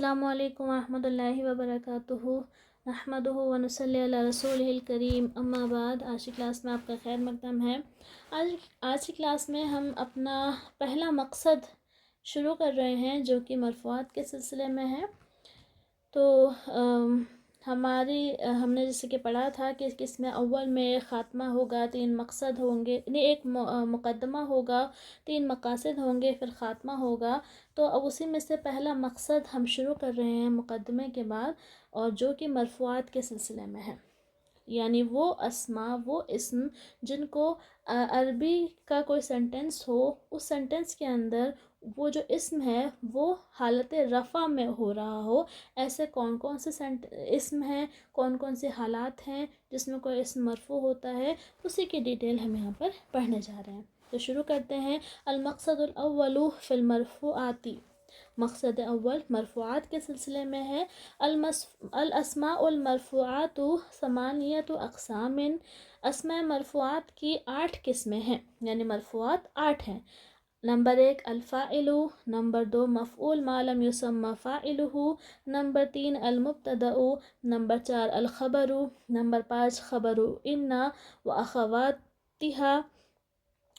السلام علیکم ورحمۃ اللہ وبرکاتہ نحمدہ و نصلی علی رسولہ الکریم اما بعد۔ آج کی کلاس میں آپ کا خیر مقدم ہے۔ آج کی کلاس میں ہم اپنا پہلا مقصد شروع کر رہے ہیں جو کہ مرفوعات کے سلسلے میں ہے۔ تو ہم نے جیسے کہ پڑھا تھا کہ اس میں اول میں خاتمہ ہوگا، 3 مقصد ہوں گے، ایک مقدمہ ہوگا، 3 مقاصد ہوں گے، پھر خاتمہ ہوگا۔ تو اب اسی میں سے پہلا مقصد ہم شروع کر رہے ہیں مقدمے کے بعد، اور جو کہ مرفوعات کے سلسلے میں ہے، یعنی وہ اسماء، وہ اسم جن کو عربی کا کوئی سینٹنس ہو، اس سینٹنس کے اندر وہ جو اسم ہے وہ حالت رفع میں ہو رہا ہو۔ ایسے کون کون سے اسم ہیں، کون کون سے حالات ہیں جس میں کوئی اسم مرفوع ہوتا ہے، اسی کی ڈیٹیل ہم یہاں پر پڑھنے جا رہے ہیں۔ تو شروع کرتے ہیں۔ المقصد الاول فی المرفوعات، مقصد اول مرفوعات کے سلسلے میں ہے۔ الاسماء المرفوعات ثمانیۃ اقسام، اسماء مرفوعات کی 8 قسمیں ہیں، یعنی مرفوعات 8 ہیں۔ نمبر 1 الفاعل، نمبر 2 مفعول ما لم یسمى فاعلہ، نمبر 3 المبتدأ، نمبر 4 الخبر، نمبر 5 خبر ان و اخواتها،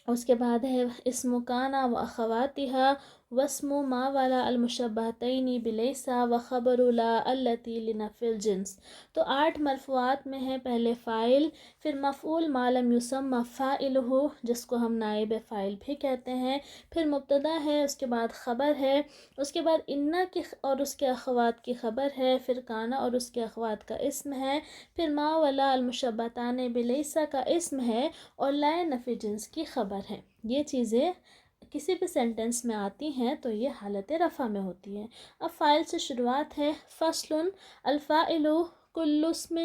اس کے بعد ہے اسم کان و اخواتها، واسم ما ولا المشبہتین بلیس، و خبر لا التی لنفی الجنس۔ تو 8 مرفوعات میں ہے پہلے فاعل، پھر مفعول ما لم یسمى فاعلہ جس کو ہم نائب فاعل بھی کہتے ہیں، پھر مبتدا ہے، اس کے بعد خبر ہے، اس کے بعد ان کی اور اس کے اخوات کی خبر ہے، پھر کانا اور اس کے اخوات کا اسم ہے، پھر ما ولا المشبہتان بلیس کا اسم ہے، اور لا نفی جنس کی خبر ہے۔ یہ چیزیں کسی بھی سینٹنس میں آتی ہیں تو یہ حالت رفع میں ہوتی ہے۔ اب فاعل سے شروعات ہے۔ فصل الفاعل کل اسم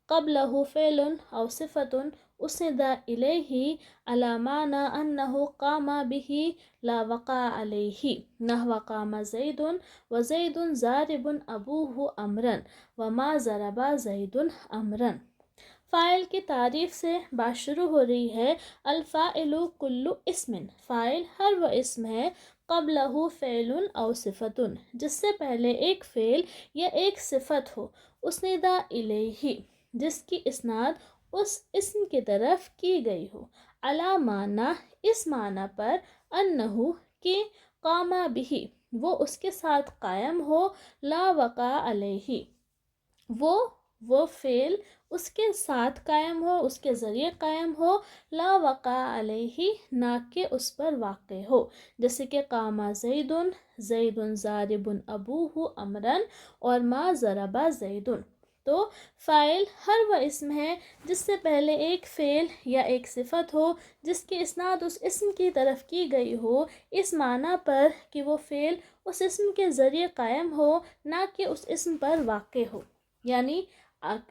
قبلہ فعل او صفت اسند الیہ علی معنی انہ قام بہ لا وقع علیہ، نحو قام زید و زید ضارب ابوہ امرا وما ضرب زید امرا۔ فاعل کی تعریف سے بات شروع ہو رہی ہے۔ الفاعل کل اسم، فاعل ہر وہ اسم ہے، قبلہ فعل او صفت جس سے پہلے ایک فعل یا ایک صفت ہو، اسند الیہ جس کی اسناد اس اسم کی طرف کی گئی ہو، علی معنی اس معنی پر، انہ کہ قام بہ وہ اس کے ساتھ قائم ہو، لا وقع علیہ وہ فعل اس کے ساتھ قائم ہو، اس کے ذریعے قائم ہو، لا وقع علیہ نہ کہ اس پر واقع ہو، جیسے کہ قام زید، زید ضارب ابوہ امرا، اور ما ضرب زید۔ تو فاعل ہر وہ اسم ہے جس سے پہلے ایک فعل یا ایک صفت ہو جس کی اسناد اس اسم کی طرف کی گئی ہو، اس معنی پر کہ وہ فعل اس اسم کے ذریعے قائم ہو، نہ کہ اس اسم پر واقع ہو۔ یعنی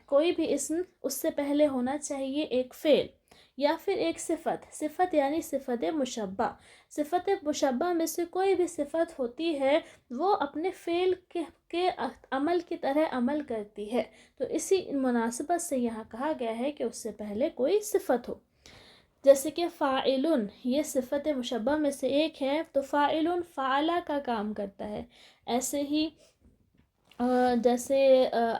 کوئی بھی اسم اس سے پہلے ہونا چاہیے ایک فعل یا پھر ایک صفت یعنی صفت مشبہ۔ صفت مشبہ میں سے کوئی بھی صفت ہوتی ہے وہ اپنے فعل کے عمل کی طرح عمل کرتی ہے، تو اسی مناسبت سے یہاں کہا گیا ہے کہ اس سے پہلے کوئی صفت ہو۔ جیسے کہ فاعل، یہ صفت مشبہ میں سے ایک ہے، تو فاعل فعلا کا کام کرتا ہے۔ ایسے ہی جیسے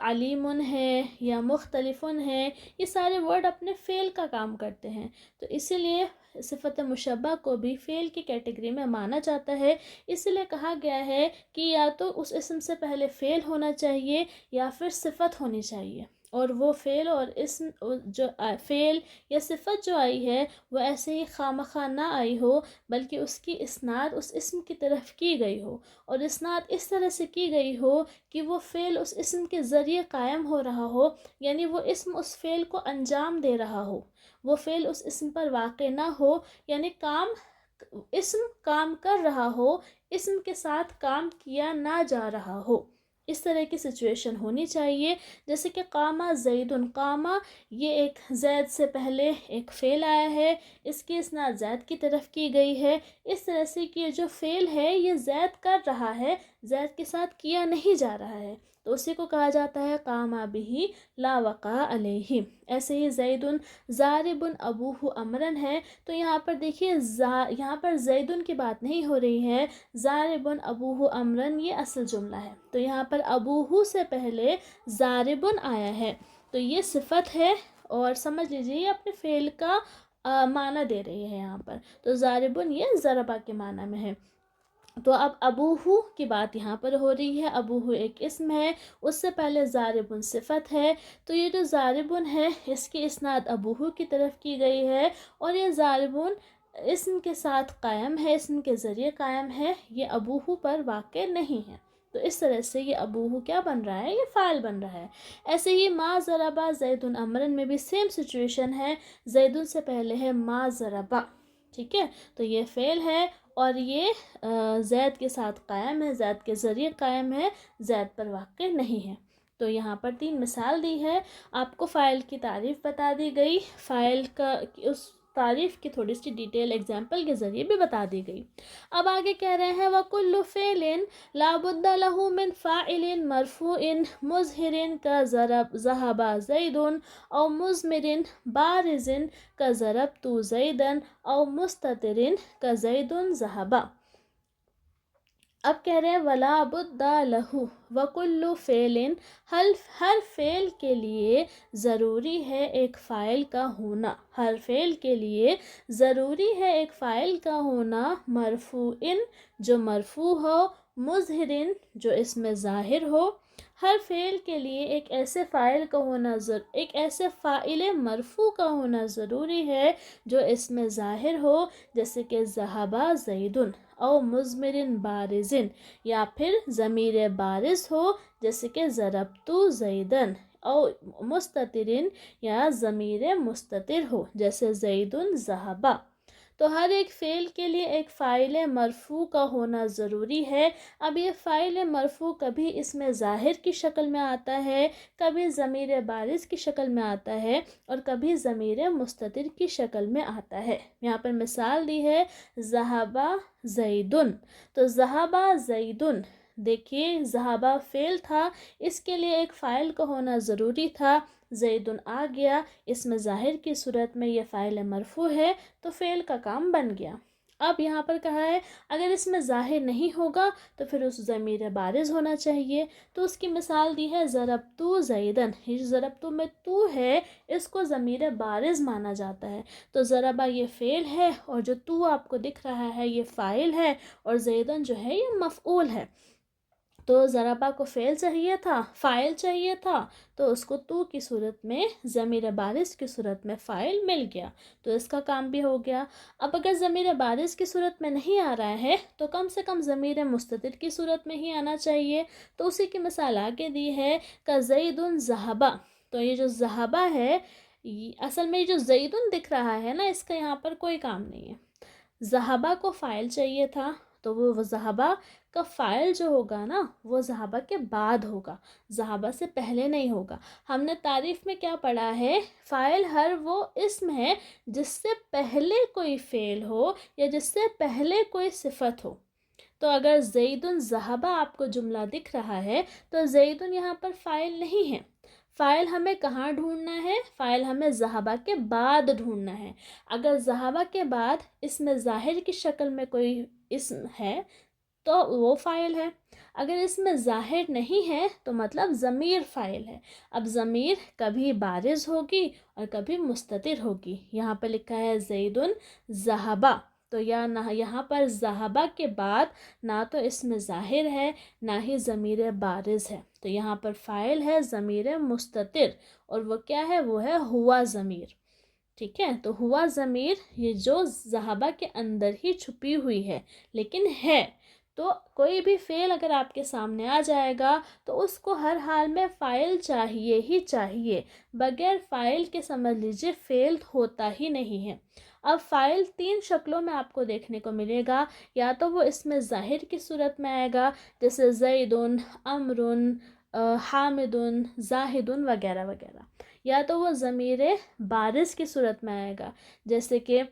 علیم ہے یا مختلف ہے، یہ سارے ورڈ اپنے فعل کا کام کرتے ہیں، تو اسی لیے صفت مشبہ کو بھی فعل کی کیٹیگری میں مانا جاتا ہے۔ اسی لیے کہا گیا ہے کہ یا تو اس اسم سے پہلے فعل ہونا چاہیے یا پھر صفت ہونی چاہیے، اور وہ فعل اور اسم جو فعل یا صفت جو آئی ہے وہ ایسے ہی خواہ نہ آئی ہو، بلکہ اس کی اسناد اس اسم کی طرف کی گئی ہو، اور اسناد اس طرح سے کی گئی ہو کہ وہ فعل اس اسم کے ذریعے قائم ہو رہا ہو، یعنی وہ اسم اس فعل کو انجام دے رہا ہو، وہ فعل اس اسم پر واقع نہ ہو، یعنی اسم کام کر رہا ہو، اسم کے ساتھ کام کیا نہ جا رہا ہو، اس طرح کی سچویشن ہونی چاہیے۔ جیسے کہ قام زید، قام یہ ایک زید سے پہلے ایک فعل آیا ہے، اس کی اسناد زید کی طرف کی گئی ہے، اس طرح سے کہ جو فعل ہے یہ زید کر رہا ہے، زید کے ساتھ کیا نہیں جا رہا ہے تو اسی کو کہا جاتا ہے قام بہ لا وقع علیہ۔ ایسے ہی زید ضارب ابوہ امرن ہے تو یہاں پر دیکھیے یہاں پر زیدن کی بات نہیں ہو رہی ہے، ضارب ابوہ امرن یہ اصل جملہ ہے، تو یہاں پر ابوہ سے پہلے ضارب آیا ہے تو یہ صفت ہے، اور سمجھ لیجیے یہ اپنے فعل کا معنی دے رہی ہے یہاں پر، تو ضاربن یہ ضربہ کے معنی میں ہے۔ تو اب ابوہ کی بات یہاں پر ہو رہی ہے، ابوہ ایک اسم ہے، اس سے پہلے ضاربن صفت ہے، تو یہ جو ضاربن ہے اس کی اسناد ابوہ کی طرف کی گئی ہے، اور یہ ضاربن اسم کے ساتھ قائم ہے، اسم کے ذریعے قائم ہے، یہ ابوہ پر واقع نہیں ہے، تو اس طرح سے یہ ابوہ کیا بن رہا ہے، یہ فاعل بن رہا ہے۔ ایسے ہی ما ضربا زید امرن میں بھی سیم سچویشن ہے، زیدن سے پہلے ہے ما ضربا، ٹھیک ہے، تو یہ فعل ہے اور یہ زید کے ساتھ قائم ہے، زید کے ذریعے قائم ہے، زید پر واقع نہیں ہے۔ تو یہاں پر 3 مثال دی ہے، آپ کو فاعل کی تعریف بتا دی گئی، فاعل کا اس تعریف کی تھوڑی سی ڈیٹیل ایگزامپل کے ذریعے بھی بتا دی گئی۔ اب آگے کہہ رہے ہیں وَكُلُّ فِعْلٍ لَا بُدَّ لَهُ مِنْ فَاعِلٍ مَرْفُوعٍ مُظْهِرٍ كَذَهَبَ زَيْدٌ أَوْ مُضْمِرٍ بَارِزٍ كَضَرَبْتُ زَيْدًا أَوْ مُسْتَتِرٍ كَزَيْدٌ ذَهَبَ۔ اب کہہ رہے ہیں ولا بد لہو وکل فعل، ہر فعل کے لیے ضروری ہے ایک فاعل کا ہونا، ہر فعل کے لیے ضروری ہے ایک فاعل کا ہونا، مرفوع جو مرفوع ہو، مظہر جو اس میں ظاہر ہو، ہر فعل کے لیے ایک ایسے فاعل کا ہونا ایک ایسے فاعل مرفوع کا ہونا ضروری ہے جو اس میں ظاہر ہو، جیسے کہ ذہب زید، او مضمر بارز، یا پھر ضمیر بارز ہو جیسے کہ ضربت زیدن، او مستتر یا ضمیر مستتر ہو جیسے زید ذہب۔ تو ہر ایک فعل کے لیے ایک فاعل مرفوع کا ہونا ضروری ہے۔ اب یہ فاعل مرفوع کبھی اس میں ظاہر کی شکل میں آتا ہے، کبھی ضمیر بارز کی شکل میں آتا ہے، اور کبھی ضمیر مستتر کی شکل میں آتا ہے۔ یہاں پر مثال دی ہے ذہب زیدن، تو ذہب زیدن، دیکھیے ذہب فعل تھا، اس کے لیے ایک فاعل کا ہونا ضروری تھا، زیدن آ گیا، اس میں ظاہر کی صورت میں یہ فاعل مرفوع ہے تو فعل کا کام بن گیا۔ اب یہاں پر کہا ہے اگر اس میں ظاہر نہیں ہوگا تو پھر اس ضمیر بارز ہونا چاہیے، تو اس کی مثال دی ہے ضربت زیدن، یہ جو ضربت میں تو ہے اس کو ضمیر بارز مانا جاتا ہے، تو ضربہ یہ فعل ہے اور جو تو آپ کو دکھ رہا ہے یہ فاعل ہے، اور زیدن جو ہے یہ مفعول ہے، تو ضربہ کو فعل چاہیے تھا، فاعل چاہیے تھا، تو اس کو تو کی صورت میں ضمیر بارز کی صورت میں فاعل مل گیا، تو اس کا کام بھی ہو گیا۔ اب اگر ضمیر بارز کی صورت میں نہیں آ رہا ہے تو کم سے کم ضمیر مستتر کی صورت میں ہی آنا چاہیے، تو اسی کی مثال آگے دی ہے کزید ذہب، تو یہ جو ذہب ہے اصل میں یہ جو زیدن دکھ رہا ہے نا اس کا یہاں پر کوئی کام نہیں ہے، ذہبہ کو فاعل چاہیے تھا، تو وہ ذہبہ کا فاعل جو ہوگا نا وہ ذہبہ کے بعد ہوگا، ذہبہ سے پہلے نہیں ہوگا۔ ہم نے تعریف میں کیا پڑھا ہے، فاعل ہر وہ اسم ہے جس سے پہلے کوئی فعل ہو یا جس سے پہلے کوئی صفت ہو، تو اگر زیدن ذہبہ آپ کو جملہ دکھ رہا ہے تو زیدن یہاں پر فاعل نہیں ہے، فاعل ہمیں کہاں ڈھونڈنا ہے، فاعل ہمیں ذہبہ کے بعد ڈھونڈنا ہے، اگر ذہبہ کے بعد اس میں ظاہر کی شکل میں کوئی اسم ہے تو وہ فاعل ہے، اگر اس میں ظاہر نہیں ہے تو مطلب ضمیر فاعل ہے۔ اب ضمیر کبھی بارز ہوگی اور کبھی مستتر ہوگی، یہاں پر لکھا ہے زیدن ذہبہ، تو یہاں پر ذہبہ کے بعد نہ تو اس میں ظاہر ہے نہ ہی ضمیر بارز ہے، تو یہاں پر فاعل ہے ضمیر مستتر، اور وہ کیا ہے، وہ ہے ہوا ضمیر، ٹھیک ہے، تو ہوا ضمیر یہ جو ذہبہ کے اندر ہی چھپی ہوئی ہے لیکن ہے، تو کوئی بھی فعل اگر آپ کے سامنے آ جائے گا تو اس کو ہر حال میں فاعل چاہیے ہی چاہیے، بغیر فاعل کے سمجھ لیجیے فعل ہوتا ہی نہیں ہے۔ اب فاعل 3 شکلوں میں آپ کو دیکھنے کو ملے گا، یا تو وہ اس میں ظاہر کی صورت میں آئے گا جیسے زیدن، امرن، حامدن، زاہدن وغیرہ وغیرہ، یا تو وہ ضمیر بارز کی صورت میں آئے گا جیسے کہ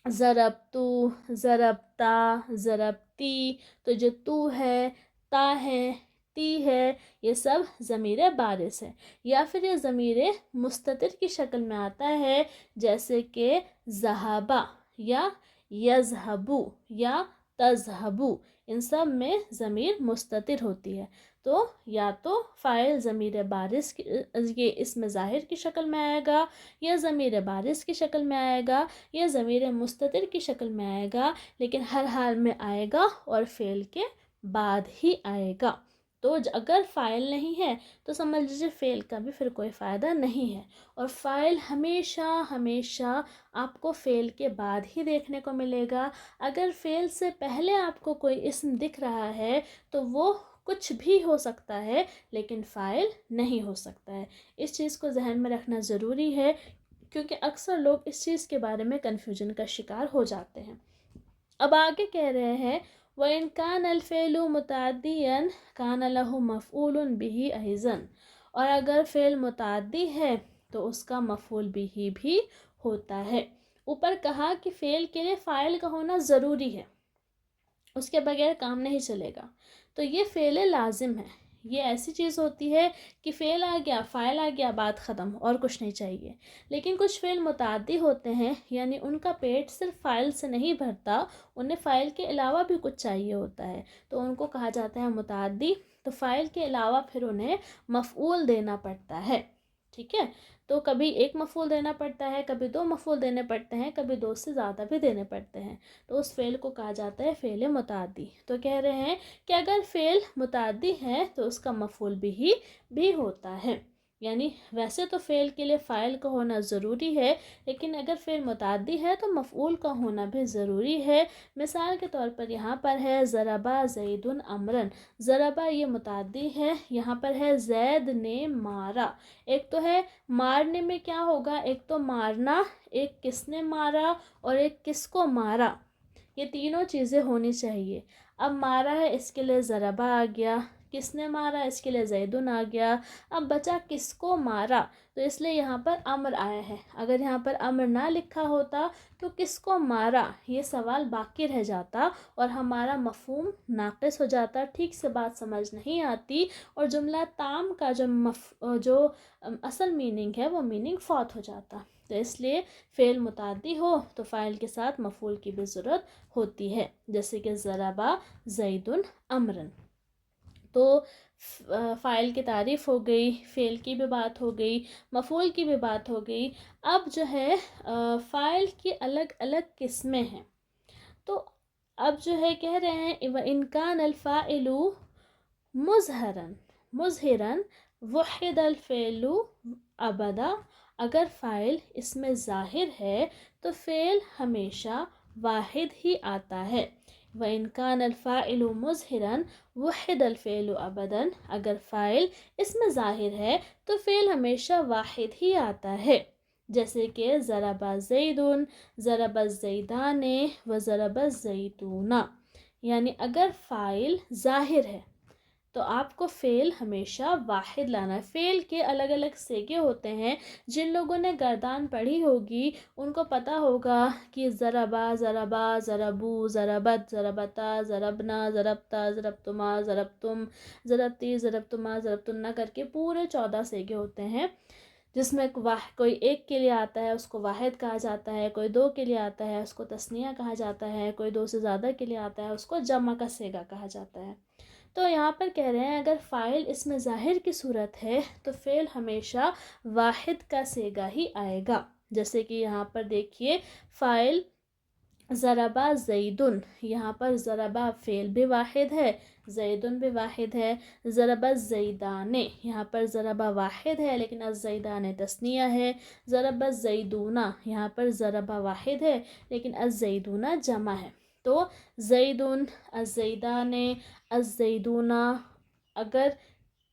ضربتو، ضربتا، ضربتی، تو جو تو ہے، تا ہے، تی ہے، یہ سب ضمیر بارز ہے، یا پھر یہ ضمیر مستتر کی شکل میں آتا ہے، جیسے کہ ذہبا یا یذہبو یا تذہبو، ان سب میں ضمیر مستتر ہوتی ہے۔ تو یا تو فاعل ضمیر بارز یہ اسم ظاہر کی شکل میں آئے گا، یا ضمیر بارز کی شکل میں آئے گا، یا ضمیر مستتر کی شکل میں آئے گا، لیکن ہر حال میں آئے گا اور فعل کے بعد ہی آئے گا۔ تو اگر فاعل نہیں ہے تو سمجھ لیجیے فعل کا بھی پھر کوئی فائدہ نہیں ہے، اور فاعل ہمیشہ ہمیشہ آپ کو فعل کے بعد ہی دیکھنے کو ملے گا۔ اگر فعل سے پہلے آپ کو کوئی اسم دکھ رہا ہے تو وہ کچھ بھی ہو سکتا ہے لیکن فاعل نہیں ہو سکتا ہے۔ اس چیز کو ذہن میں رکھنا ضروری ہے، کیونکہ اکثر لوگ اس چیز کے بارے میں کنفیوژن کا شکار ہو جاتے ہیں۔ اب آگے کہہ رہے ہیں وَإِنْ كَانَ الْفِعْلُ مُتَعَدِّيًا كَانَ لَهُ مَفْعُولٌ بِهِ أَيْضًا، اور اگر فعل متعدی ہے تو اس کا مفعول بھی ہوتا ہے۔ اوپر کہا کہ فعل کے لیے فاعل کا ہونا ضروری ہے، اس کے بغیر کام نہیں چلے گا۔ تو یہ فعل لازم ہے، یہ ایسی چیز ہوتی ہے کہ فعل آ گیا، فاعل آ گیا، بات ختم، اور کچھ نہیں چاہیے۔ لیکن کچھ فعل متعدی ہوتے ہیں، یعنی ان کا پیٹ صرف فاعل سے نہیں بھرتا، انہیں فاعل کے علاوہ بھی کچھ چاہیے ہوتا ہے، تو ان کو کہا جاتا ہے متعدی۔ تو فاعل کے علاوہ پھر انہیں مفعول دینا پڑتا ہے، ٹھیک ہے؟ تو کبھی ایک مفعول دینا پڑتا ہے، کبھی دو مفعول دینے پڑتے ہیں، کبھی دو سے زیادہ بھی دینے پڑتے ہیں، تو اس فعل کو کہا جاتا ہے فعل متعدی۔ تو کہہ رہے ہیں کہ اگر فعل متعدی ہے تو اس کا مفعول بھی ہوتا ہے، یعنی ویسے تو فعل کے لیے فاعل کا ہونا ضروری ہے، لیکن اگر فعل متعدی ہے تو مفعول کا ہونا بھی ضروری ہے۔ مثال کے طور پر یہاں پر ہے ضربا زید امرن، ضربا یہ متعدی ہے، یہاں پر ہے زید نے مارا۔ ایک تو ہے مارنے میں کیا ہوگا، ایک تو مارنا، ایک کس نے مارا، اور ایک کس کو مارا، یہ تینوں چیزیں ہونی چاہیے۔ اب مارا ہے اس کے لیے ضربا آ گیا، کس نے مارا اس کے لیے زیدن آ گیا، اب بچا کس کو مارا، تو اس لیے یہاں پر امر آیا ہے۔ اگر یہاں پر امر نہ لکھا ہوتا تو کس کو مارا یہ سوال باقی رہ جاتا اور ہمارا مفہوم ناقص ہو جاتا، ٹھیک سے بات سمجھ نہیں آتی، اور جملہ تام کا جو اصل میننگ ہے وہ میننگ فوت ہو جاتا۔ تو اس لیے فعل متعدی ہو تو فاعل کے ساتھ مفعول کی بھی ضرورت ہوتی ہے، جیسے کہ ضربا زید امرن۔ تو فاعل کی تعریف ہو گئی، فعل کی بھی بات ہو گئی، مفعول کی بھی بات ہو گئی۔ اب جو ہے فاعل کی الگ الگ قسمیں ہیں، تو اب جو ہے کہہ رہے ہیں وَإِنْ كَانَ الْفَاعِلُ مُظْهِرًا وُحِدَ الْفِعْلُ أَبَدًا، اگر فاعل اس میں ظاہر ہے تو فعل ہمیشہ واحد ہی آتا ہے۔ وَإِنْ كَانَ الْفَاعِلُ مُظْهِرًا وُحِدَ الْفِعْلُ أَبَدًا، اگر فاعل اس میں ظاہر ہے تو فعل ہمیشہ واحد ہی آتا ہے، جیسے کہ ضرب زید، ضرب الزیدان وضرب الزیتون، یعنی اگر فاعل ظاہر ہے تو آپ کو فعل ہمیشہ واحد لانا ہے۔ فعل کے الگ الگ صیغے ہوتے ہیں، جن لوگوں نے گردان پڑھی ہوگی ان کو پتہ ہوگا کہ ضربا، ضربا، ضربو، ضربت، ضربتا، ضربنا، ضربتا، ضربتما، ضربتم، ضربتی، ضربتما، ضربتن کر کے پورے 14 صیغے ہوتے ہیں، جس میں کوئی ایک کے لیے آتا ہے اس کو واحد کہا جاتا ہے، کوئی دو کے لیے آتا ہے اس کو تثنیہ کہا جاتا ہے، کوئی دو سے زیادہ کے لیے آتا ہے اس کو جمع کا صیغہ کہا جاتا ہے۔ تو یہاں پر کہہ رہے ہیں اگر فاعل اس میں ظاہر کی صورت ہے تو فعل ہمیشہ واحد کا صیغہ ہی آئے گا، جیسے کہ یہاں پر دیکھیے فاعل ضربا زیدن، یہاں پر ضربا فعل بھی واحد ہے، زیدن بھی واحد ہے۔ ضرب الزیدان، یہاں پر ضربا واحد ہے لیکن الزیدان تثنیہ ہے۔ ضرب الزیدون، یہاں پر ضربا واحد ہے لیکن الزیدون جمع ہے۔ تو زیدن، الزیدان، الزیدون اگر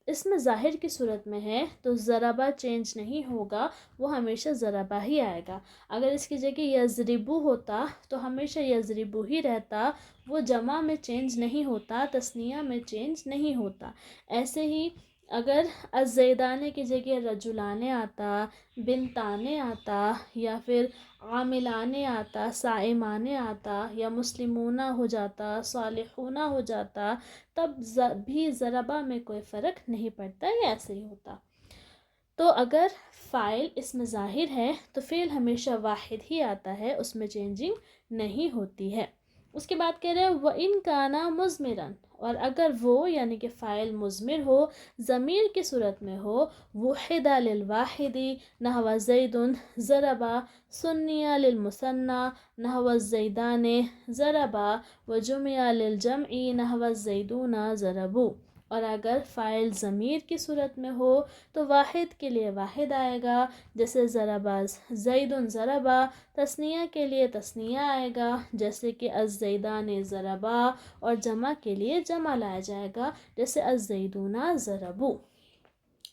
اس میں ظاہر کی صورت میں ہے تو ضربہ چینج نہیں ہوگا، وہ ہمیشہ ضربہ ہی آئے گا۔ اگر اس کی جگہ یضربو ہوتا تو ہمیشہ یضربو ہی رہتا، وہ جمع میں چینج نہیں ہوتا، تثنیہ میں چینج نہیں ہوتا۔ ایسے ہی اگر الزیدانے کی جگہ رجلانے آتا، بنتانے آتا، یا پھر عاملانے آتا، صائمانے آتا، یا مسلمونہ ہو جاتا، صالحونہ ہو جاتا، تب بھی ضربہ میں کوئی فرق نہیں پڑتا، یہ ایسے ہی ہوتا۔ تو اگر فاعل اس میں ظاہر ہے تو فعل ہمیشہ واحد ہی آتا ہے، اس میں چینجنگ نہیں ہوتی ہے۔ اس کے بعد کہہ رہے ہیں وَإِن كَانَ مُضْمِرًا، اور اگر وہ یعنی کہ فاعل مضمر ہو، ضمیر کی صورت میں ہو، وُحِدَ لِلْوَاحِدِ نحو زید ضرب، سُنِّیَ لِلْمُثَنَّى نحو الزیدان ضرب، وجُمِعَ لِلْجَمْعِ نحو الزیدون ضربوا۔ اور اگر فاعل ضمیر کی صورت میں ہو تو واحد کے لیے واحد آئے گا، جیسے ضربا زید ضربا، تثنیہ کے لیے تثنیہ آئے گا جیسے کہ الزیدان ضربا، اور جمع کے لیے جمع لایا جائے گا جیسے الزیدون ضربوا۔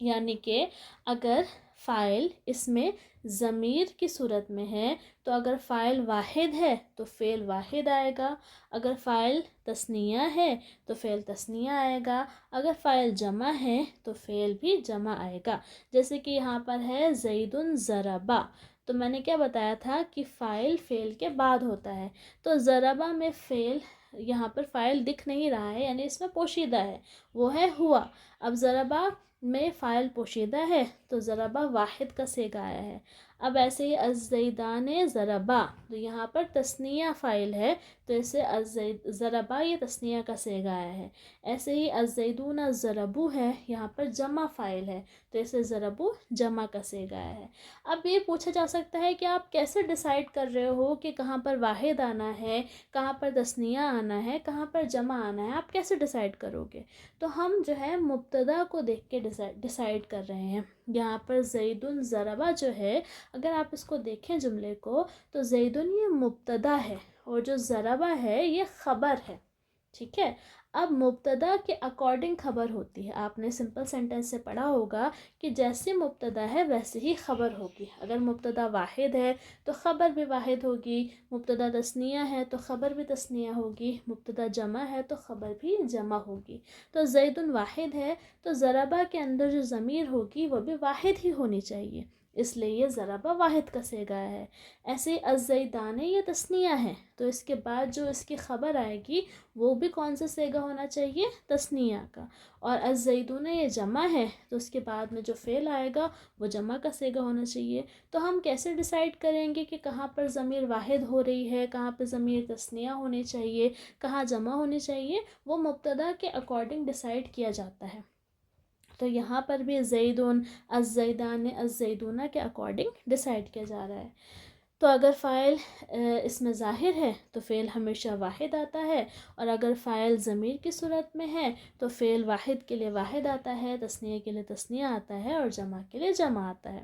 یعنی کہ اگر فاعل اس میں ضمیر کی صورت میں ہے تو اگر فاعل واحد ہے تو فعل واحد آئے گا، اگر فاعل تثنیہ ہے تو فعل تثنیہ آئے گا، اگر فاعل جمع ہے تو فعل بھی جمع آئے گا۔ جیسے کہ یہاں پر ہے زید ضربا، تو میں نے کیا بتایا تھا کہ فاعل فعل کے بعد ہوتا ہے، تو ضربا میں فعل یہاں پر فاعل دکھ نہیں رہا ہے، یعنی اس میں پوشیدہ ہے، وہ ہے ہوا۔ اب ضربا میں فاعل پوشیدہ ہے تو ضربا واحد کا صیغہ آیا ہے۔ اب ایسے ہی الزیدان ضربا، تو یہاں پر تثنیہ فاعل ہے تو اسے ضربا یہ تثنیہ کا صیغہ آیا ہے۔ ایسے ہی الزیدون ضربوا ہے، یہاں پر جمع فاعل ہے تو اسے ضربوا جمع کا صیغہ آیا ہے۔ اب یہ پوچھا جا سکتا ہے کہ آپ کیسے ڈیسائیڈ کر رہے ہو کہ کہاں پر واحد آنا ہے، کہاں پر تثنیہ آنا ہے، کہاں پر جمع آنا ہے، آپ کیسے ڈیسائیڈ کرو گے؟ تو ہم جو ہے مبتدا کو دیکھ کے ڈیسائیڈ کر رہے ہیں۔ یہاں پر زید ضربا جو ہے، اگر آپ اس کو دیکھیں جملے کو تو زیدن یہ مبتدا ہے اور جو ضربا ہے یہ خبر ہے، ٹھیک ہے۔ اب مبتدا کے اکارڈنگ خبر ہوتی ہے، آپ نے سمپل سینٹینس سے پڑھا ہوگا کہ جیسے مبتدا ہے ویسے ہی خبر ہوگی۔ اگر مبتدا واحد ہے تو خبر بھی واحد ہوگی، مبتدا تثنیہ ہے تو خبر بھی تثنیہ ہوگی، مبتدا جمع ہے تو خبر بھی جمع ہوگی۔ تو زید واحد ہے تو ضربا کے اندر جو ضمیر ہوگی وہ بھی واحد ہی ہونی چاہیے، اس لیے یہ ضربا واحد کا صیغہ ہے۔ ایسے ہی الزیدان یہ تثنیہ ہے تو اس کے بعد جو اس کی خبر آئے گی وہ بھی کون سا صیغہ ہونا چاہیے؟ تثنیہ کا۔ اور الزیدون یہ جمع ہے تو اس کے بعد میں جو فعل آئے گا وہ جمع کا صیغہ ہونا چاہیے۔ تو ہم کیسے ڈیسائیڈ کریں گے کہ کہاں پر ضمیر واحد ہو رہی ہے، کہاں پر ضمیر تثنیہ ہونی چاہیے، کہاں جمع ہونی چاہیے؟ وہ مبتدا کے اکارڈنگ ڈیسائیڈ کیا جاتا ہے۔ تو یہاں پر بھی زیدون، الزیدان، الزیدون کے اکارڈنگ ڈیسائیڈ کیا جا رہا ہے۔ تو اگر فاعل اس میں ظاہر ہے تو فعل ہمیشہ واحد آتا ہے، اور اگر فاعل ضمیر کی صورت میں ہے تو فعل واحد کے لیے واحد آتا ہے، تثنیہ کے لیے تثنیہ آتا ہے، اور جمع کے لیے جمع آتا ہے۔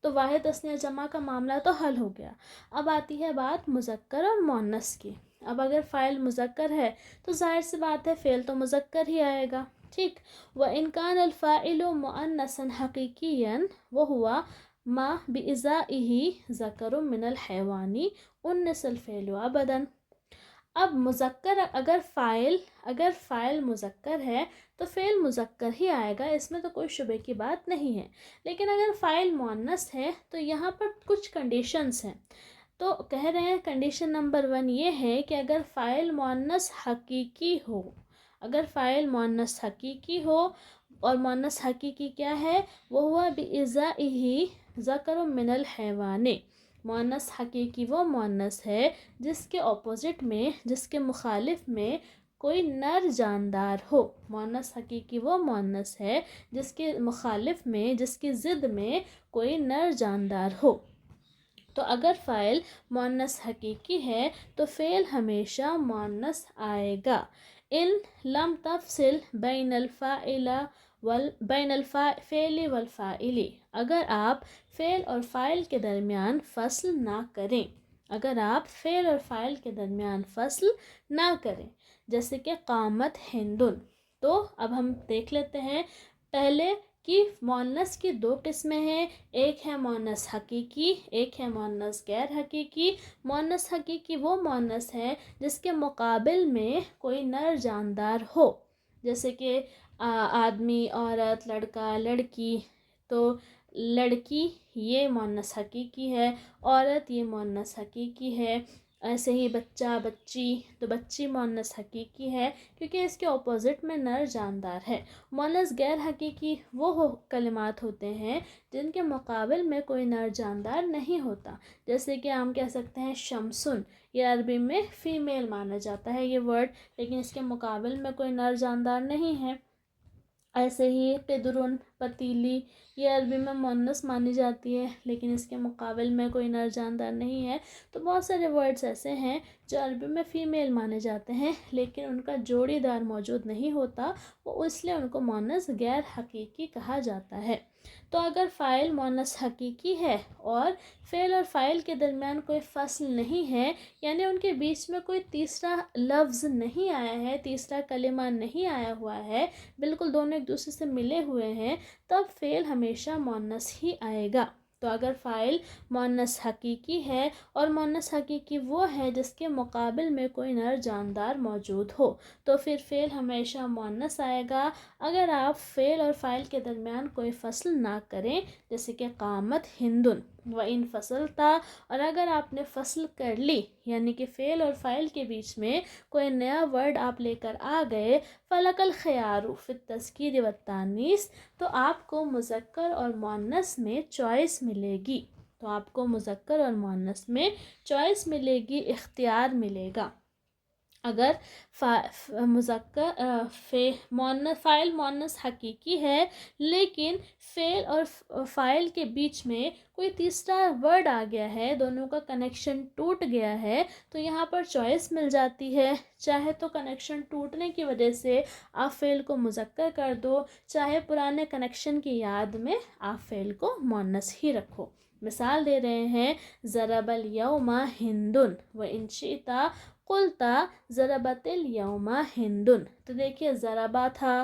تو واحد تثنیہ جمع کا معاملہ تو حل ہو گیا۔ اب آتی ہے بات مذکر اور مؤنث کی۔ اب اگر فاعل مذکر ہے تو ظاہر سی بات ہے فعل تو مذکر ہی آئے گا، ٹھیک۔ وَإِن كَانَ الْفَاعِلُ مُؤَنَّثًا حَقِيقِيًّا وَهُوَ ما بِإِزَائِهِ ذَكَرٌ مِّنَ الْحَيْوَانِ أُنِّثَ الْفِعْلُ أَبَدًا۔ اب مذکر اگر فاعل مذکر ہے تو فعل مذکر ہی آئے گا، اس میں تو کوئی شبے کی بات نہیں ہے۔ لیکن اگر فاعل مؤنث ہے تو یہاں پر کچھ کنڈیشنز ہیں، تو کہہ رہے ہیں کنڈیشن نمبر 1 یہ ہے کہ اگر فاعل مؤنث حقیقی ہو، اگر فاعل مؤنث حقیقی ہو، اور مؤنث حقیقی کیا ہے؟ وہ ہوا بِإِزَائِهِ ذَكَرٌ مِّنَ الْحَيْوَانِ۔ مؤنث حقیقی وہ مؤنث ہے جس کے اپوزٹ میں، جس کے مخالف میں کوئی نر جاندار ہو۔ مؤنث حقیقی وہ مؤنث ہے جس کے مخالف میں، جس کی ضد میں کوئی نر جاندار ہو۔ تو اگر فاعل مؤنث حقیقی ہے تو فعل ہمیشہ مؤنث آئے گا۔ ان لم تفصل بین الفعل والفاعل، اگر آپ فعل اور فاعل کے درمیان فصل نہ کریں، اگر آپ فعل اور فاعل کے درمیان فصل نہ کریں، جیسے کہ قامت ہندن۔ تو اب ہم دیکھ لیتے ہیں پہلے کہ مؤنث کی 2 قسمیں ہیں، ایک ہے مؤنث حقیقی، ایک ہے مؤنث غیر حقیقی۔ مؤنث حقیقی وہ مؤنث ہے جس کے مقابل میں کوئی نر جاندار ہو، جیسے کہ آدمی، عورت، لڑکا، لڑکی، تو لڑکی یہ مؤنث حقیقی ہے، عورت یہ مؤنث حقیقی ہے، ایسے ہی بچہ، بچی، تو بچی مؤنث حقیقی ہے کیونکہ اس کے اپوزٹ میں نر جاندار ہے۔ مؤنث غیر حقیقی وہ کلمات ہوتے ہیں جن کے مقابل میں کوئی نر جاندار نہیں ہوتا، جیسے کہ ہم کہہ سکتے ہیں شمسن، یہ عربی میں فیمیل مانا جاتا ہے یہ ورڈ، لیکن اس کے مقابل میں کوئی نر جاندار نہیں ہے۔ ایسے ہی قدرن، پتیلی، یہ عربی میں مؤنث مانی جاتی ہے لیکن اس کے مقابل میں کوئی نر جاندار نہیں ہے۔ تو بہت سارے ورڈز ایسے ہیں جو عربی میں فیمیل مانے جاتے ہیں لیکن ان کا جوڑی دار موجود نہیں ہوتا، وہ اس لیے ان کو مؤنث غیر حقیقی کہا جاتا ہے۔ تو اگر فاعل مؤنث حقیقی ہے اور فعل اور فاعل کے درمیان کوئی فصل نہیں ہے، یعنی ان کے بیچ میں کوئی تیسرا لفظ نہیں آیا ہے، تیسرا کلمہ نہیں آیا ہوا ہے، بالکل دونوں ایک دوسرے سے ملے ہوئے ہیں، تب فعل ہمیشہ مؤنث ہی آئے گا۔ تو اگر فاعل مؤنث حقیقی ہے اور مؤنث حقیقی وہ ہے جس کے مقابل میں کوئی نر جاندار موجود ہو تو پھر فعل ہمیشہ مؤنث آئے گا۔ اگر آپ فعل اور فاعل کے درمیان کوئی فصل نہ کریں، جیسے کہ قامت ہندن و ان فصل تھا، اور اگر آپ نے فصل کر لی یعنی کہ فعل اور فاعل کے بیچ میں کوئی نیا ورڈ آپ لے کر آ گئے، فلک الخیار فی التذکیر والتانیث، تو آپ کو مذکر اور مؤنث میں چوائس ملے گی، تو آپ کو مذکر اور مؤنث میں چوائس ملے گی، اختیار ملے گا۔ اگر فاعل مؤنث حقیقی ہے لیکن فعل اور فاعل کے بیچ میں کوئی تیسرا ورڈ آ گیا ہے، دونوں کا کنیکشن ٹوٹ گیا ہے، تو یہاں پر چوائس مل جاتی ہے، چاہے تو کنیکشن ٹوٹنے کی وجہ سے آپ فعل کو مذکر کر دو، چاہے پرانے کنیکشن کی یاد میں آپ فعل کو مؤنث ہی رکھو۔ مثال دے رہے ہیں، ضرب الیوم ہندن و ان شئت قلت ضربت الیوم ہندن، تو دیکھیے ضربا تھا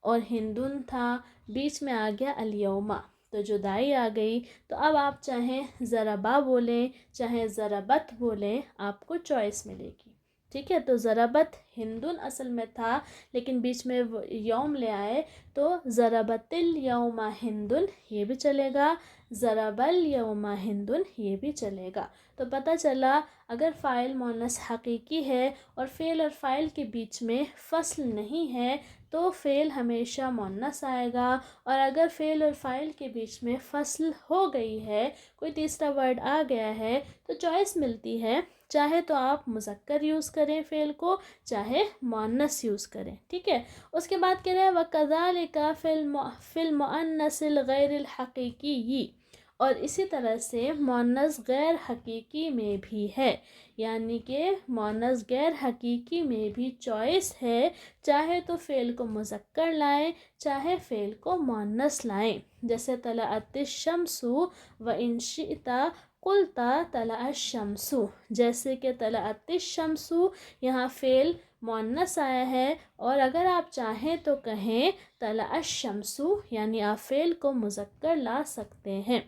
اور ہندن تھا، بیچ میں آ گیا الیوم، تو جدائی آ گئی، تو اب آپ چاہیں ضربا بولیں چاہیں ضربت بولیں، آپ کو چوائس ملے گی، ٹھیک ہے۔ تو ضربت ہندن اصل میں تھا لیکن بیچ میں یوم لے آئے تو ضربت الیوم ہندن یہ بھی چلے گا، ضرب الیوم ہندن یہ بھی چلے گا۔ تو پتہ چلا اگر فاعل مؤنث حقیقی ہے اور فعل اور فاعل کے بیچ میں فصل نہیں ہے تو فعل ہمیشہ مؤنث آئے گا، اور اگر فعل اور فاعل کے بیچ میں فصل ہو گئی ہے، کوئی تیسرا ورڈ آ گیا ہے، تو چوائس ملتی ہے، چاہے تو آپ مذکر یوز کریں فعل کو، چاہے مؤنث یوز کریں، ٹھیک ہے۔ اس کے بعد کہہ رہے ہیں وَكَذَلِكَ فِي الْمُؤَنَّثِ الْغَيْرِ الْحَقِيقِيِّ، اور اسی طرح سے مؤنث غیر حقیقی میں بھی ہے، یعنی کہ مؤنث غیر حقیقی میں بھی چوائس ہے، چاہے تو فعل کو مذکر لائیں چاہے فعل کو مؤنث لائیں، جیسے طلعت الشمس و ان شئت قلت طلع الشمس، جیسے کہ طلعت الشمس یہاں فعل مؤنث آیا ہے اور اگر آپ چاہیں تو کہیں طلع الشمس، یعنی آپ فعل کو مذکر لا سکتے ہیں۔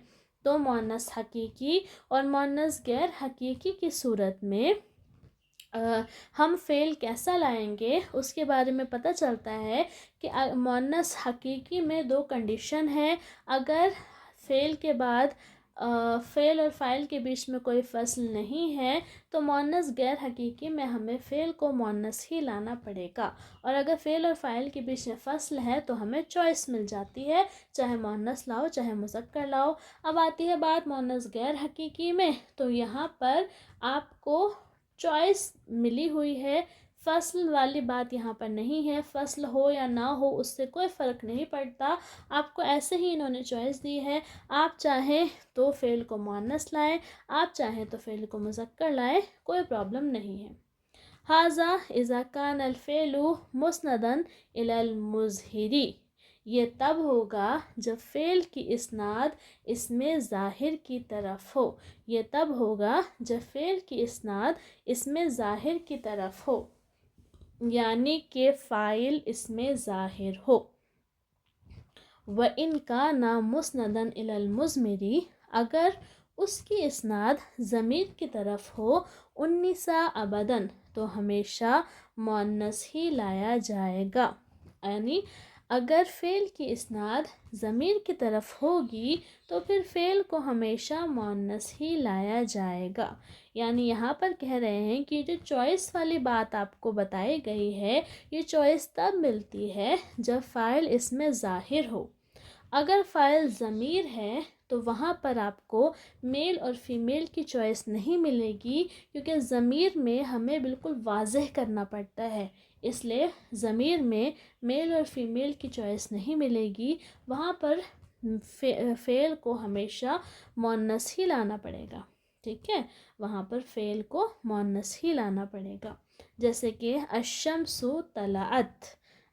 تو مؤنث حقیقی اور مؤنث غیر حقیقی کی صورت میں ہم فعل کیسا لائیں گے اس کے بارے میں پتہ چلتا ہے کہ مؤنث حقیقی میں دو کنڈیشن ہے، اگر فعل کے بعد فعل اور فاعل کے بیچ میں کوئی فصل نہیں ہے تو مؤنث غیر حقیقی میں ہمیں فعل کو مؤنث ہی لانا پڑے گا، اور اگر فعل اور فاعل کے بیچ میں فصل ہے تو ہمیں چوائس مل جاتی ہے، چاہے مؤنث لاؤ چاہے مذکر لاؤ۔ اب آتی ہے بات مؤنث غیر حقیقی میں، تو یہاں پر آپ کو چوائس ملی ہوئی ہے، فصل والی بات یہاں پر نہیں ہے، فصل ہو یا نہ ہو اس سے کوئی فرق نہیں پڑتا، آپ کو ایسے ہی انہوں نے چوائس دی ہے، آپ چاہیں تو فعل کو مؤنث لائیں، آپ چاہیں تو فعل کو مذکر لائیں، کوئی پرابلم نہیں ہے۔ ھذا اذا کان الفعل مسندا الی المظہر، یہ تب ہوگا جب فعل کی اسناد اسم ظاہر کی طرف ہو، یہ تب ہوگا جب فعل کی اسناد اسم ظاہر کی طرف ہو، یعنی کہ فاعل اسم ظاہر ہو۔ وَإِنْ كَانَ مُسْنَدًا إِلَى الْمُضْمِرِ، اگر اس کی اسناد ضمیر کی طرف ہو، اُنِّثَ ابداً، تو ہمیشہ مؤنث ہی لایا جائے گا، یعنی اگر فعل کی اسناد ضمیر کی طرف ہوگی تو پھر فعل کو ہمیشہ مؤنث ہی لایا جائے گا. یعنی یہاں پر کہہ رہے ہیں کہ جو چوائس والی بات آپ کو بتائی گئی ہے یہ چوائس تب ملتی ہے جب فاعل اس میں ظاہر ہو. اگر فاعل ضمیر ہے تو وہاں پر آپ کو میل اور فیمیل کی چوائس نہیں ملے گی، کیونکہ ضمیر میں ہمیں بالکل واضح کرنا پڑتا ہے، اس لیے ضمیر میں میل اور فیمیل کی چوائس نہیں ملے گی. وہاں پر فعل کو ہمیشہ مؤنث ہی لانا پڑے گا. ٹھیک ہے، وہاں پر فعل کو مؤنث ہی لانا پڑے گا. جیسے کہ الشمس طلعت،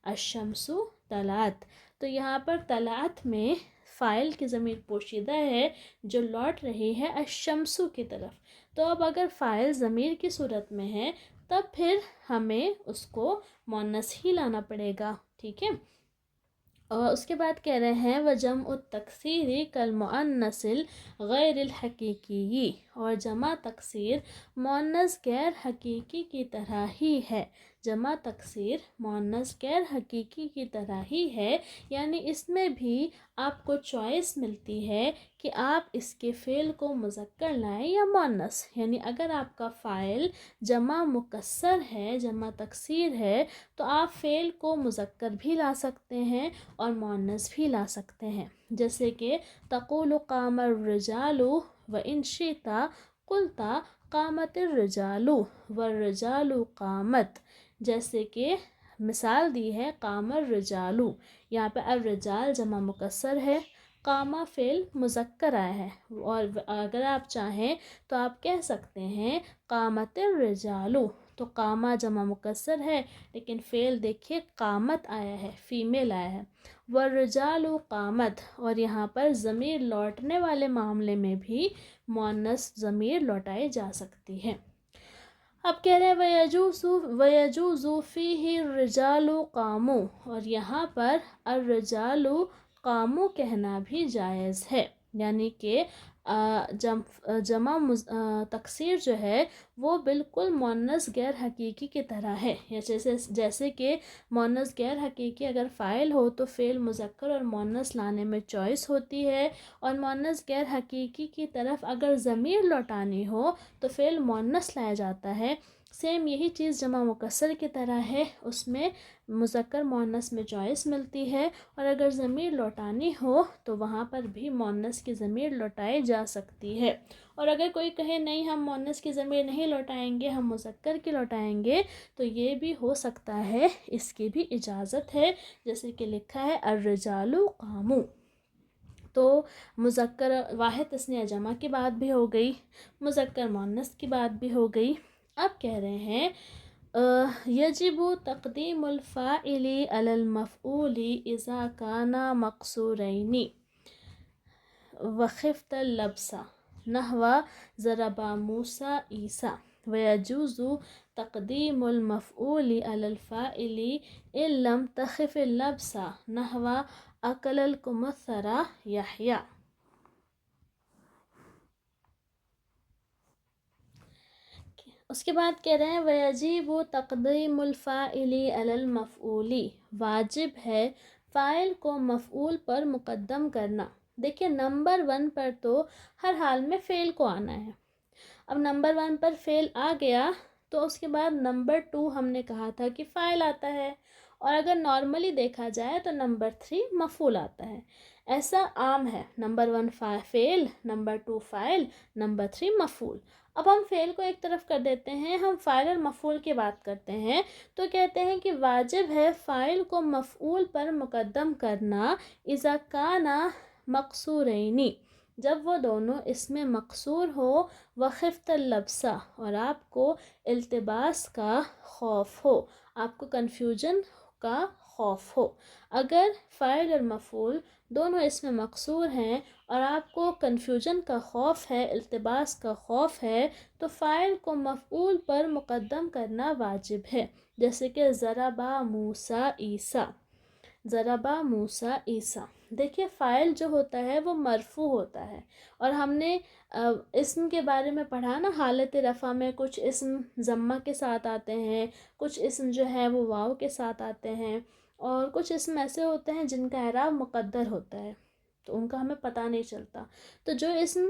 الشمس طلعت، تو یہاں پر طلعت میں فاعل کی ضمیر پوشیدہ ہے جو لوٹ رہی ہے الشمس کی طرف. تو اب اگر فاعل ضمیر کی صورت میں ہے تب پھر ہمیں اس کو مؤنث ہی لانا پڑے گا. ٹھیک ہے، اور اس کے بعد کہہ رہے ہیں وجمع التکسیر کالمؤنث غیر الحقیقی، اور جمع تکسیر مؤنث غیر حقیقی کی طرح ہی ہے. جمع تکسیر مؤنث غیر حقیقی کی طرح ہی ہے، یعنی اس میں بھی آپ کو چوائس ملتی ہے کہ آپ اس کے فعل کو مذکر لائیں یا مؤنث. یعنی اگر آپ کا فاعل جمع مکسر ہے، جمع تکسیر ہے، تو آپ فعل کو مذکر بھی لا سکتے ہیں اور مؤنث بھی لا سکتے ہیں. جیسے کہ تقول قام الرجال وإن شئت قلت قامت الرجال والرجال قامت. جیسے کہ مثال دی ہے قام الرجال، یہاں پہ الرجال جمع مکسر ہے، قامہ فعل مذکر آیا ہے، اور اگر آپ چاہیں تو آپ کہہ سکتے ہیں قامت الرجال. تو قامہ جمع مکسر ہے لیکن فعل دیکھیے قامت آیا ہے، فیمیل آیا ہے. والرجال قامت، اور یہاں پر ضمیر لوٹنے والے معاملے میں بھی مؤنث ضمیر لوٹائی جا سکتی ہے. اب کہہ رہے ہیں وَيَجُوزُ فِيهِ الرِّجَالُ قَامُوا، اور یہاں پر الرجال قاموا کہنا بھی جائز ہے. یعنی کہ جمع تکسیر جو ہے وہ بالکل مؤنث غیر حقیقی کی طرح ہے. جیسے کہ مؤنث غیر حقیقی اگر فاعل ہو تو فعل مذکر اور مؤنث لانے میں چوائس ہوتی ہے، اور مؤنث غیر حقیقی کی طرف اگر ضمیر لوٹانی ہو تو فعل مؤنث لایا جاتا ہے. سیم یہی چیز جمع مکسر کی طرح ہے، اس میں مذکر مؤنث میں چوائس ملتی ہے، اور اگر ضمیر لوٹانی ہو تو وہاں پر بھی مؤنث کی ضمیر لوٹائی جا سکتی ہے. اور اگر کوئی کہے نہیں ہم مؤنث کی ضمیر نہیں لوٹائیں گے، ہم مذکر کی لوٹائیں گے، تو یہ بھی ہو سکتا ہے، اس کی بھی اجازت ہے. جیسے کہ لکھا ہے الرجال قاموا، تو مذکر واحد تثنیہ جمع کی بات بھی ہو گئی، مذکر مؤنث کی بات بھی ہو گئی. اب کہہ رہے ہیں یجب تقدیم الفاعل علی المفعول اذا کان مقصورین وخفت اللبس نحو ضرب موسیٰ عیسیٰ. ويجوز تقدیم المفعول علی الفاعل ان لم تخف اللبس نحو اکل الکمثرى یحییٰ. اس کے بعد کہہ رہے ہیں وَيَجِبُ تَقْدِيمُ الْفَاعِلِ عَلَى الْمَفْعُولِ، واجب ہے فاعل کو مفعول پر مقدم کرنا. دیکھیے نمبر 1 پر تو ہر حال میں فعل کو آنا ہے. اب نمبر 1 پر فعل آ گیا تو اس کے بعد نمبر 2 ہم نے کہا تھا کہ فاعل آتا ہے، اور اگر نارملی دیکھا جائے تو نمبر 3 مفعول آتا ہے. ایسا عام ہے، نمبر 1 فعل، نمبر 2 فاعل، نمبر 3 مفعول. اب ہم فعل کو ایک طرف کر دیتے ہیں، ہم فاعل اور مفعول کی بات کرتے ہیں. تو کہتے ہیں کہ واجب ہے فاعل کو مفعول پر مقدم کرنا اذا کان مقصورین، جب وہ دونوں اس میں مقصور ہو، وخفت اللبس، اور آپ کو التباس کا خوف ہو، آپ کو کنفیوژن کا خوف ہو. اگر فاعل اور مفعول دونوں اس میں مقصور ہیں اور آپ کو کنفیوژن کا خوف ہے، التباس کا خوف ہے، تو فاعل کو مفعول پر مقدم کرنا واجب ہے. جیسے کہ ضرب موسیٰ عیسیٰ، ضرب موسیٰ عیسیٰ. دیکھیے فاعل جو ہوتا ہے وہ مرفوع ہوتا ہے، اور ہم نے اسم کے بارے میں پڑھا نا، حالت رفع میں کچھ اسم ضمہ کے ساتھ آتے ہیں، کچھ اسم جو ہے وہ واو کے ساتھ آتے ہیں، اور کچھ اسم ایسے ہوتے ہیں جن کا اعراب مقدر ہوتا ہے تو ان کا ہمیں پتہ نہیں چلتا. تو جو اسم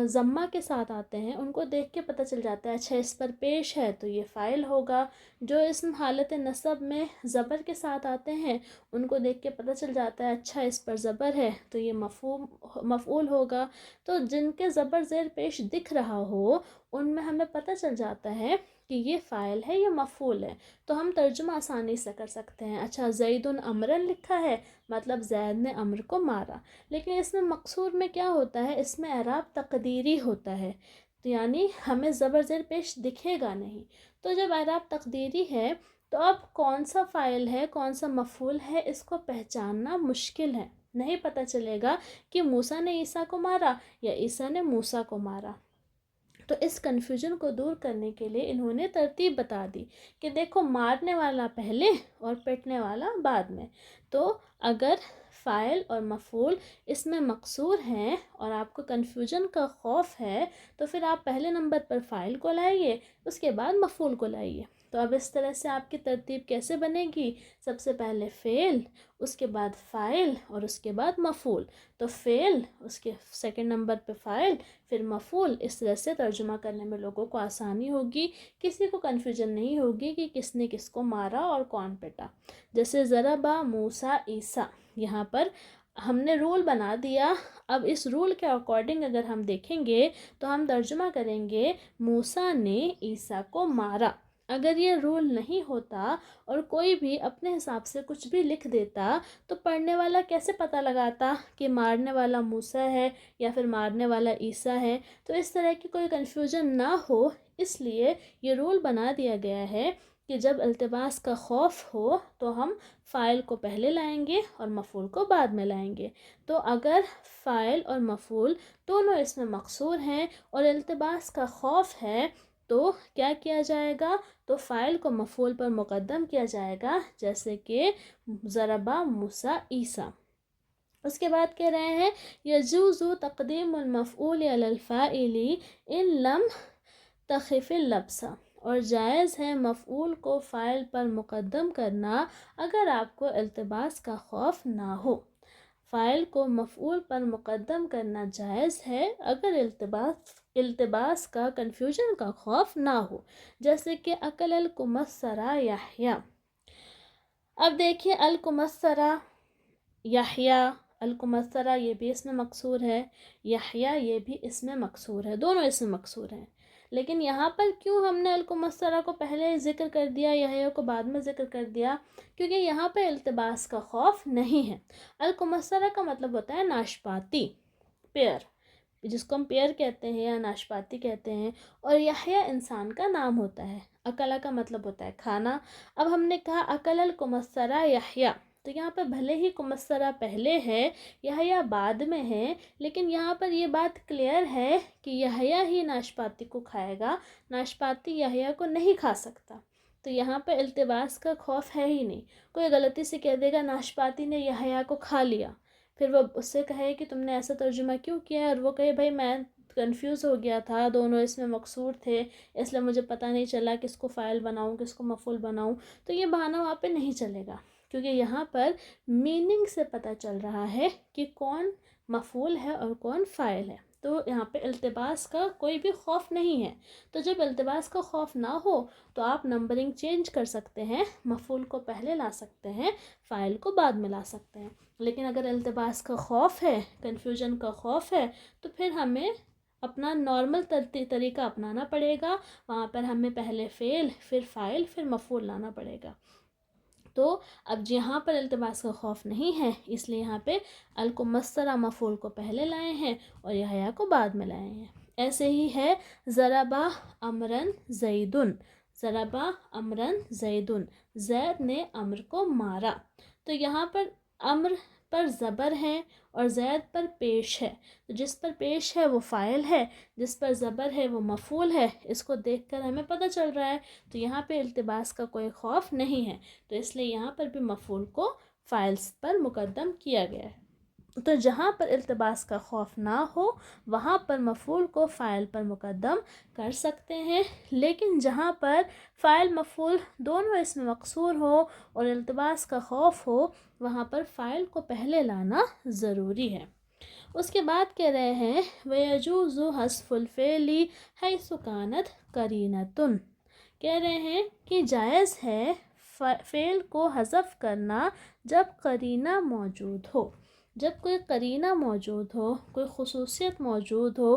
ضمہ کے ساتھ آتے ہیں ان کو دیکھ کے پتہ چل جاتا ہے اچھا اس پر پیش ہے تو یہ فاعل ہوگا. جو اسم حالت نصب میں زبر کے ساتھ آتے ہیں ان کو دیکھ کے پتہ چل جاتا ہے اچھا اس پر زبر ہے تو یہ مفعول ہوگا. تو جن کے زبر زیر پیش دکھ رہا ہو ان میں ہمیں پتہ چل جاتا ہے کہ یہ فاعل ہے یا مفعول ہے. تو ہم ترجمہ آسانی سے کر سکتے ہیں. اچھا زید امرن لکھا ہے مطلب زید نے امر کو مارا. لیکن اس میں مقصور میں کیا ہوتا ہے, اس میں اعراب تقدیری ہوتا ہے, یعنی ہمیں زبر زیر پیش دکھے گا نہیں. تو جب اعراب تقدیری ہے تو اب کون سا فاعل ہے کون سا مفعول ہے اس کو پہچاننا مشکل ہے. نہیں پتہ چلے گا کہ موسیٰ نے عیسیٰ کو مارا یا عیسیٰ نے موسیٰ کو مارا. تو اس کنفیوژن کو دور کرنے کے لیے انہوں نے ترتیب بتا دی کہ دیکھو مارنے والا پہلے اور پیٹنے والا بعد میں. تو اگر فاعل اور مفعول اس میں مقصور ہیں اور آپ کو کنفیوژن کا خوف ہے تو پھر آپ پہلے نمبر پر فاعل کو لائیے اس کے بعد مفعول کو لائیے. تو اب اس طرح سے آپ کی ترتیب کیسے بنے گی, سب سے پہلے فعل, اس کے بعد فاعل اور اس کے بعد مفعول. تو فعل, اس کے سیکنڈ نمبر پہ فاعل, پھر مفعول. اس طرح سے ترجمہ کرنے میں لوگوں کو آسانی ہوگی, کسی کو کنفیوژن نہیں ہوگی کہ کس نے کس کو مارا اور کون پٹا. جیسے ضربا موسیٰ عیسیٰ, یہاں پر ہم نے رول بنا دیا. اب اس رول کے اکارڈنگ اگر ہم دیکھیں گے تو ہم ترجمہ کریں گے موسیٰ نے عیسیٰ کو مارا. اگر یہ رول نہیں ہوتا اور کوئی بھی اپنے حساب سے کچھ بھی لکھ دیتا تو پڑھنے والا کیسے پتہ لگاتا کہ مارنے والا موسیٰ ہے یا پھر مارنے والا عیسیٰ ہے. تو اس طرح کی کوئی کنفیوژن نہ ہو اس لیے یہ رول بنا دیا گیا ہے کہ جب التباس کا خوف ہو تو ہم فاعل کو پہلے لائیں گے اور مفعول کو بعد میں لائیں گے. تو اگر فاعل اور مفعول دونوں اس میں مقصور ہیں اور التباس کا خوف ہے تو کیا کیا جائے گا, تو فاعل کو مفعول پر مقدم کیا جائے گا, جیسے کہ ضربا موسیٰ عیسیٰ. اس کے بعد کہہ رہے ہیں یجوز تقدیم المفعول علی الفاعل ان لم تخف اللبس, اور جائز ہے مفعول کو فاعل پر مقدم کرنا اگر آپ کو التباس کا خوف نہ ہو. فاعل کو مفعول پر مقدم کرنا جائز ہے اگر التباس کا کنفیوژن کا خوف نہ ہو, جیسے کہ اکل الکمثرہ یحییٰ. اب دیکھیے الکمثرہ یحییٰ, الکمثرہ یہ بھی اس میں مقصور ہے, یحییٰ یہ بھی اس میں مقصور ہے, دونوں اس میں مقصور ہیں. لیکن یہاں پر کیوں ہم نے الکمثرہ کو پہلے ذکر کر دیا یحییٰ کو بعد میں ذکر کر دیا, کیونکہ یہاں پہ التباس کا خوف نہیں ہے. الکمثرہ کا مطلب ہوتا ہے ناشپاتی, پیئر, جس کو ہم پیئر کہتے ہیں یا ناشپاتی کہتے ہیں, اور یحییٰ انسان کا نام ہوتا ہے. اکلا کا مطلب ہوتا ہے کھانا. اب ہم نے کہا اکل الکمثرہ یحییٰ, تو یہاں پر بھلے ہی کمثرہ پہلے ہے یحییٰ بعد میں ہے, لیکن یہاں پر یہ بات کلیئر ہے کہ یحییٰ ہی ناشپاتی کو کھائے گا, ناشپاتی یحییٰ کو نہیں کھا سکتا. تو یہاں پہ التباس کا خوف ہے ہی نہیں. کوئی غلطی سے کہہ دے گا ناشپاتی نے یحییٰ کو کھا لیا, پھر وہ اس سے کہے کہ تم نے ایسا ترجمہ کیوں کیا ہے, اور وہ کہے بھائی میں کنفیوز ہو گیا تھا, دونوں اس میں مقصور تھے اس لیے مجھے پتہ نہیں چلا کس کو فاعل بناؤں کس کو مفعول بناؤں. تو یہ بہانہ وہاں پہ نہیں چلے گا, کیونکہ یہاں پر میننگ سے پتہ چل رہا ہے کہ کون مفعول ہے اور کون فاعل ہے. تو یہاں پہ التباس کا کوئی بھی خوف نہیں ہے. تو جب التباس کا خوف نہ ہو تو آپ نمبرنگ چینج کر سکتے ہیں, مفعول کو پہلے لا سکتے ہیں, فاعل کو بعد میں لا سکتے ہیں. لیکن اگر التباس کا خوف ہے, کنفیوژن کا خوف ہے, تو پھر ہمیں اپنا نارمل طریقہ اپنانا پڑے گا. وہاں پر ہمیں پہلے فعل پھر فاعل پھر مفعول لانا پڑے گا. تو اب یہاں پر التباس کا خوف نہیں ہے اس لیے یہاں پہ الکمثرہ مفعول کو پہلے لائے ہیں اور یحییٰ کو بعد میں لائے ہیں. ایسے ہی ہے ضربا امرن زیدن, ضربا امرن زیدن, زید نے امر کو مارا. تو یہاں پر امر پر زبر ہے اور زید پر پیش ہے, تو جس پر پیش ہے وہ فاعل ہے, جس پر زبر ہے وہ مفعول ہے. اس کو دیکھ کر ہمیں پتہ چل رہا ہے تو یہاں پہ التباس کا کوئی خوف نہیں ہے, تو اس لیے یہاں پر بھی مفعول کو فاعل پر مقدم کیا گیا ہے. تو جہاں پر التباس کا خوف نہ ہو وہاں پر مفعول کو فاعل پر مقدم کر سکتے ہیں، لیکن جہاں پر فاعل مفعول دونوں اسم مقصور ہو اور التباس کا خوف ہو وہاں پر فاعل کو پہلے لانا ضروری ہے۔ اس کے بعد کہہ رہے ہیں وَيَجُوزُ حَذْفُ الْفِعْلِ حَيْثُ كَانَتْ قَرِينَةٌ، کہہ رہے ہیں کہ جائز ہے فعل کو حذف کرنا جب قرینہ موجود ہو، جب کوئی قرینہ موجود ہو، کوئی خصوصیت موجود ہو،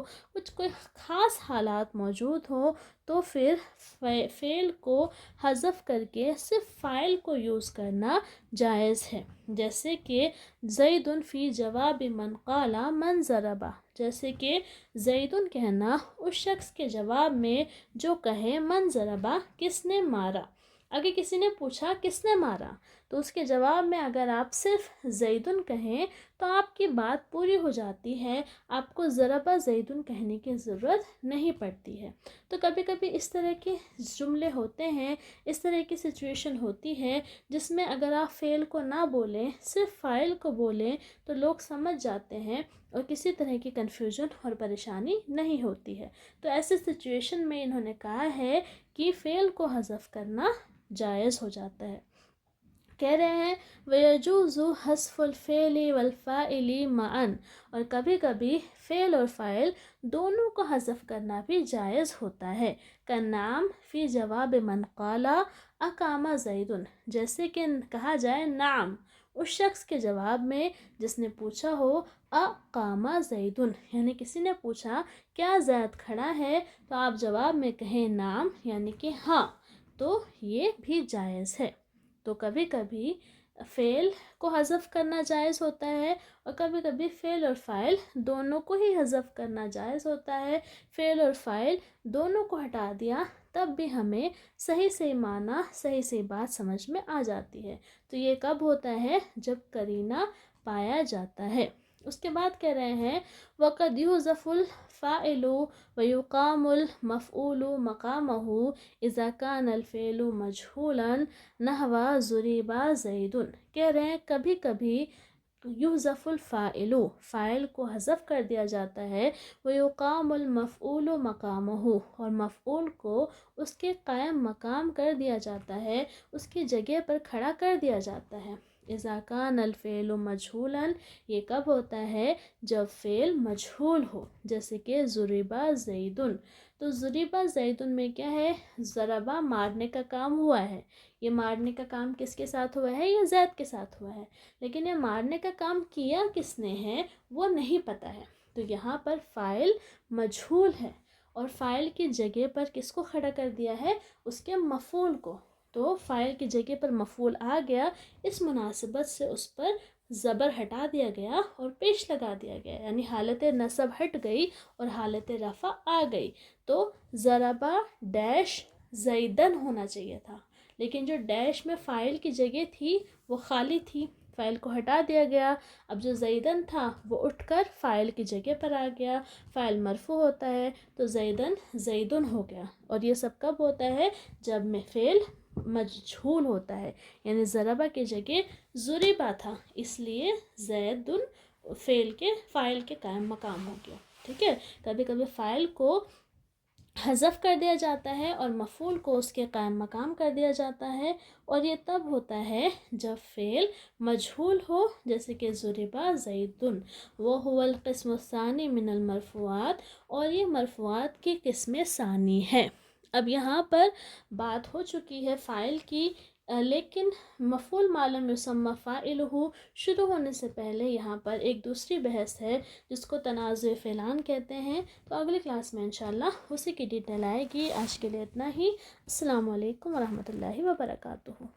کوئی خاص حالات موجود ہو تو پھر فعل کو حذف کر کے صرف فاعل کو یوز کرنا جائز ہے، جیسے کہ زید فی جواب من قال من ضربہ، جیسے کہ زیدن کہنا اس شخص کے جواب میں جو کہے من ضربہ کس نے مارا۔ اگر کسی نے پوچھا کس نے مارا تو اس کے جواب میں اگر آپ صرف زیدن کہیں تو آپ کی بات پوری ہو جاتی ہے، آپ کو ضربہ زیدن کہنے کی ضرورت نہیں پڑتی ہے۔ تو کبھی کبھی اس طرح کے جملے ہوتے ہیں، اس طرح کی سچویشن ہوتی ہے جس میں اگر آپ فعل کو نہ بولیں صرف فاعل کو بولیں تو لوگ سمجھ جاتے ہیں اور کسی طرح کی کنفیوژن اور پریشانی نہیں ہوتی ہے۔ تو ایسے سچویشن میں انہوں نے کہا ہے کہ فعل کو حذف کرنا جائز ہو جاتا ہے۔ کہہ رہے ہیں وَيَجُوزُ حَذْفُ الْفِعْلِ وَالْفَاعِلِ مَعًا، اور کبھی کبھی فعل اور فاعل دونوں کو حذف کرنا بھی جائز ہوتا ہے، کَالنَّعْمِ فی جواب من قال اقام زید، جیسے کہ کہا جائے نعم اس شخص کے جواب میں جس نے پوچھا ہو اقام زید، یعنی کسی نے پوچھا کیا زید کھڑا ہے تو آپ جواب میں کہیں نعم یعنی کہ ہاں، تو یہ بھی جائز ہے۔ تو کبھی کبھی فعل کو حذف کرنا جائز ہوتا ہے اور کبھی کبھی فعل اور فاعل دونوں کو ہی حذف کرنا جائز ہوتا ہے۔ فعل اور فاعل دونوں کو ہٹا دیا تب بھی ہمیں صحیح معنی صحیح بات سمجھ میں آ جاتی ہے۔ تو یہ کب ہوتا ہے؟ جب قرینہ پایا جاتا ہے۔ اس کے بعد کہہ رہے ہیں وَقَدْ يُحْذَفُ الْفَاعِلُ وَيُقَامُ الْمَفْعُولُ مَقَامَهُ إِذَا كَانَ الْفِعْلُ مَجْهُولًا نَحْوَ ضُرِبَ زَیدٌ، کہہ رہے ہیں کبھی کبھی یحذف الفاعل، فاعل کو حذف کر دیا جاتا ہے، وَيُقَامُ الْمَفْعُولُ مَقَامَهُ، اور مفعول کو اس کے قائم مقام کر دیا جاتا ہے، اس کی جگہ پر کھڑا کر دیا جاتا ہے۔ اذا کان الفعل مجھولا، یہ کب ہوتا ہے؟ جب فعل مجھول ہو، جیسے کہ ضرب زید، تو ضرب زید میں کیا ہے؟ ضربہ مارنے کا کام ہوا ہے، یہ مارنے کا کام کس کے ساتھ ہوا ہے؟ یہ زید کے ساتھ ہوا ہے، لیکن یہ مارنے کا کام کیا کس نے ہے وہ نہیں پتہ ہے، تو یہاں پر فاعل مجھول ہے اور فاعل کی جگہ پر کس کو کھڑا کر دیا ہے؟ اس کے مفعول کو، تو فاعل کی جگہ پر مفعول آ گیا، اس مناسبت سے اس پر زبر ہٹا دیا گیا اور پیش لگا دیا گیا، یعنی حالت نصب ہٹ گئی اور حالت رفع آ گئی، تو ضربہ ڈیش زیدن ہونا چاہیے تھا، لیکن جو ڈیش میں فاعل کی جگہ تھی وہ خالی تھی، فاعل کو ہٹا دیا گیا، اب جو زیدن تھا وہ اٹھ کر فاعل کی جگہ پر آ گیا، فاعل مرفوع ہوتا ہے تو زیدن زیدن ہو گیا، اور یہ سب کب ہوتا ہے؟ جب میں فعل مجھول ہوتا ہے، یعنی ضربہ کی جگہ ضربہ تھا اس لیے زیدن فاعل کے قائم مقام ہو گیا، ٹھیک ہے۔ کبھی کبھی فاعل کو حذف کر دیا جاتا ہے اور مفعول کو اس کے قائم مقام کر دیا جاتا ہے، اور یہ تب ہوتا ہے جب فعل مجھول ہو، جیسے کہ ضرب زید، وَهُوَ الْقِسْمُ الثَّانِي مِنَ الْمَرْفُوعَاتِ، اور یہ مرفوعات کی قسم ثانی ہے۔ اب یہاں پر بات ہو چکی ہے فاعل کی، لیکن مفعول ما لم یسمى فاعلہ شروع ہونے سے پہلے یہاں پر ایک دوسری بحث ہے جس کو تنازع فعلان کہتے ہیں، تو اگلی کلاس میں انشاءاللہ اسی کی ڈیٹیل آئے گی۔ آج کے لیے اتنا ہی، السلام علیکم ورحمۃ اللہ وبرکاتہ۔